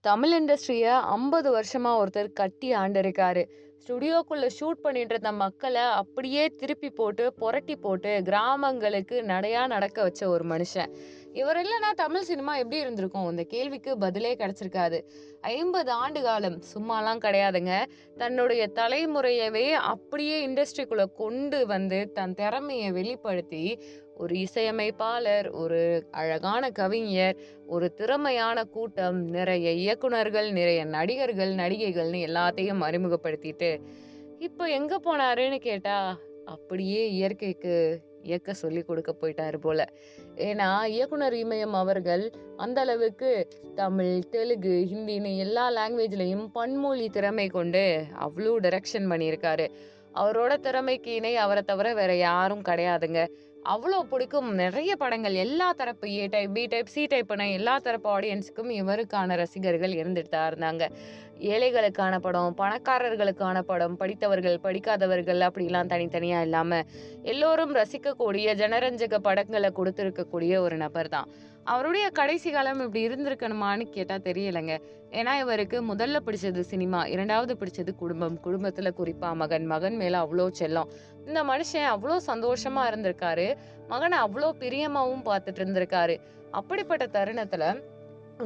தமிழ் இண்டஸ்ட்ரிய 50 வருஷமா ஒருத்தர் கட்டி ஆண்டிருக்காரு. ஸ்டுடியோக்குள்ள ஷூட் பண்ணிட்டு இருந்த மக்கள அப்படியே திருப்பி போட்டு, புரட்டி போட்டு கிராமங்களுக்கு நடையா நடக்க வச்ச ஒரு மனுஷன். இவர் இல்லன்னா தமிழ் சினிமா எப்படி இருந்திருக்கும்? இந்த கேள்விக்கு பதிலே கிடைச்சிருக்காது. 50 ஆண்டு காலம் சும்மாலாம் கிடையாதுங்க. தன்னுடைய தலைமுறையவே அப்படியே இண்டஸ்ட்ரிக்குள்ள கொண்டு வந்து தன் திறமைய வெளிப்படுத்தி, ஒரு இசையமைப்பாளர், ஒரு அழகான கவிஞர், ஒரு திறமையான கூட்டம், நிறைய இயக்குனர்கள், நிறைய நடிகர்கள், நடிகைகள்னு எல்லாத்தையும் அறிமுகப்படுத்திட்டு, இப்ப எங்க போனாருன்னு கேட்டா, அப்படியே இயற்கைக்கு இயக்க சொல்லிக் கொடுக்க போயிட்டாரு போல. ஏன்னா, இயக்குனர் இமயம் அவர்கள் அந்த அளவுக்கு தமிழ், தெலுங்கு, ஹிந்தின்னு எல்லா லாங்குவேஜ்லயும் பன்மொழி திறமை கொண்டு அவ்ளோ டைரக்ஷன் பண்ணியிருக்காரு. அவரோட திறமைக்கு இணை அவர தவிர வேற யாரும் கிடையாதுங்க. அவ்ளோ பிடிக்கும். நெறைய படங்கள் எல்லா தரப்பு ஏ டைப், பி டைப், சி டைப்ன்னு எல்லா தரப்பு ஆடியன்ஸுக்கும் இவருக்கான ரசிகர்கள் இருந்துட்டு தான் இருந்தாங்க. ஏழைகளுக்கான படம், பணக்காரர்களுக்கான படம், படித்தவர்கள், படிக்காதவர்கள் அப்படிலாம் தனித்தனியா இல்லாம, எல்லோரும் ரசிக்கக்கூடிய ஜனரஞ்சக படங்கள குடுத்திருக்கக்கூடிய ஒரு நபர் தான். அவருடைய கடைசி காலம் இப்படி இருந்திருக்கணுமான்னு கேட்டா தெரியலங்க. ஏன்னா, இவருக்கு முதல்ல பிடிச்சது சினிமா, 2வது பிடிச்சது குடும்பம். குடும்பத்துல குறிப்பா மகன். மகன் மேல அவ்ளோ செல்லம். இந்த மனுஷன் அவ்ளோ சந்தோஷமா இருந்திருக்காரு. மகன அவ்ளோ பிரியமாவும் பார்த்துட்டு இருந்திருக்காரு. அப்படிப்பட்ட தருணத்துல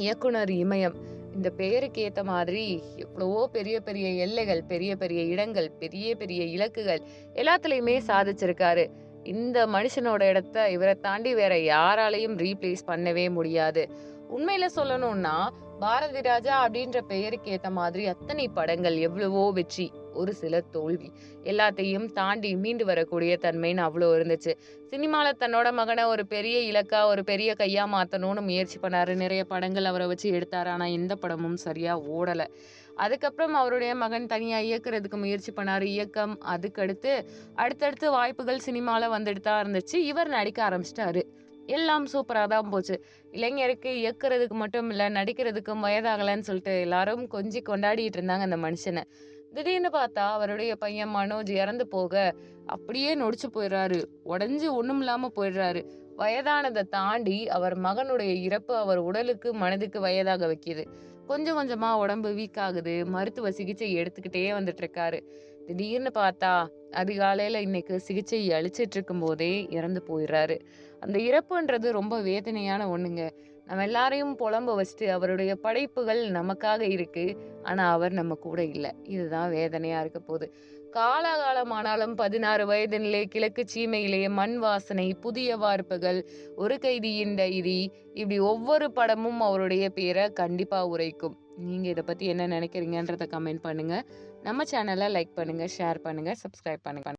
இயக்குனர் இமயம் இந்த பெயருக்கு ஏத்த மாதிரி எவ்வளவோ பெரிய பெரிய எல்லைகள், பெரிய பெரிய இடங்கள், பெரிய பெரிய இலக்குகள் எல்லாத்துலயுமே சாதிச்சிருக்காரு. இந்த மனுஷனோட இடத்த இவர தாண்டி வேற யாராலயும் ரீப்ளேஸ் பண்ணவே முடியாது. உண்மையில சொல்லணும்னா, பாரதி ராஜா அப்படின்ற பெயருக்கு ஏத்த மாதிரி அத்தனை படங்கள், எவ்வளவோ வெற்றி, ஒரு சில தோல்வி. எல்லாத்தையும் தாண்டி மீண்டு வரக்கூடிய தன்மைன்னு அவ்ளோ இருந்துச்சு. சினிமால தன்னோட மகன ஒரு பெரிய இலக்கா, ஒரு பெரிய கையா மாத்தணும்னு முயற்சி பண்ணாரு. நிறைய படங்கள் அவர வச்சு எடுத்தாரு. ஆனா எந்த படமும் சரியா ஓடல. அதுக்கப்புறம் அவருடைய மகன் தனியா இயக்குறதுக்கு முயற்சி பண்ணாரு. இயக்கம் அதுக்கடுத்து அடுத்தடுத்து வாய்ப்புகள் சினிமால வந்துட்டு தான் இருந்துச்சு. இவர் நடிக்க ஆரம்பிச்சுட்டாரு. எல்லாம் சூப்பரா தான் போச்சு. இளைஞருக்கு இயக்குறதுக்கு மட்டும் இல்ல, நடிக்கிறதுக்கும் வயதாகலன்னு சொல்லிட்டு எல்லாரும் கொஞ்சி கொண்டாடிட்டு இருந்தாங்க அந்த மனுஷன. திடீர்னு பார்த்தா அவருடைய பையன் மனோஜ் இறந்து போக, அப்படியே நொடிச்சு போயிடுறாரு. உடைஞ்சு ஒண்ணுமில்லாம போயிடுறாரு. வயதானத தாண்டி அவர் மகனுடைய இறப்பு அவர் உடலுக்கு, மனதுக்கு வயதாக வைக்கிது. கொஞ்சம் கொஞ்சமா உடம்பு வீக் ஆகுது. மருத்துவ சிகிச்சை எடுத்துக்கிட்டே வந்துட்டு இருக்காரு. திடீர்னு பார்த்தா, அதிகாலையில இன்னைக்கு சிகிச்சை அளிச்சிட்டு இருக்கும்போதே இறந்து போயிடுறாரு. அந்த இறப்புன்றது ரொம்ப வேதனையான ஒண்ணுங்க. நம்ம எல்லாரையும் புலம்ப வச்சுட்டு அவருடைய படைப்புகள் நமக்காக இருக்கு. ஆனா அவர் நம்ம கூட இல்ல. இதுதான் வேதனையா இருக்க போது. காலாகாலமானாலும் 16 வயதினிலே கிழக்கு சீமையிலே மண் வாசனை, புதிய வார்ப்புகள், ஒரு கைதியின் டைரி இப்படி ஒவ்வொரு படமும் அவருடைய பேர கண்டிப்பா உரைக்கும். நீங்க இத பத்தி என்ன நினைக்கிறீங்கன்றத கமெண்ட் பண்ணுங்க. நம்ம சேனல லைக் பண்ணுங்க, ஷேர் பண்ணுங்க, சப்ஸ்கிரைப் பண்ணுங்க.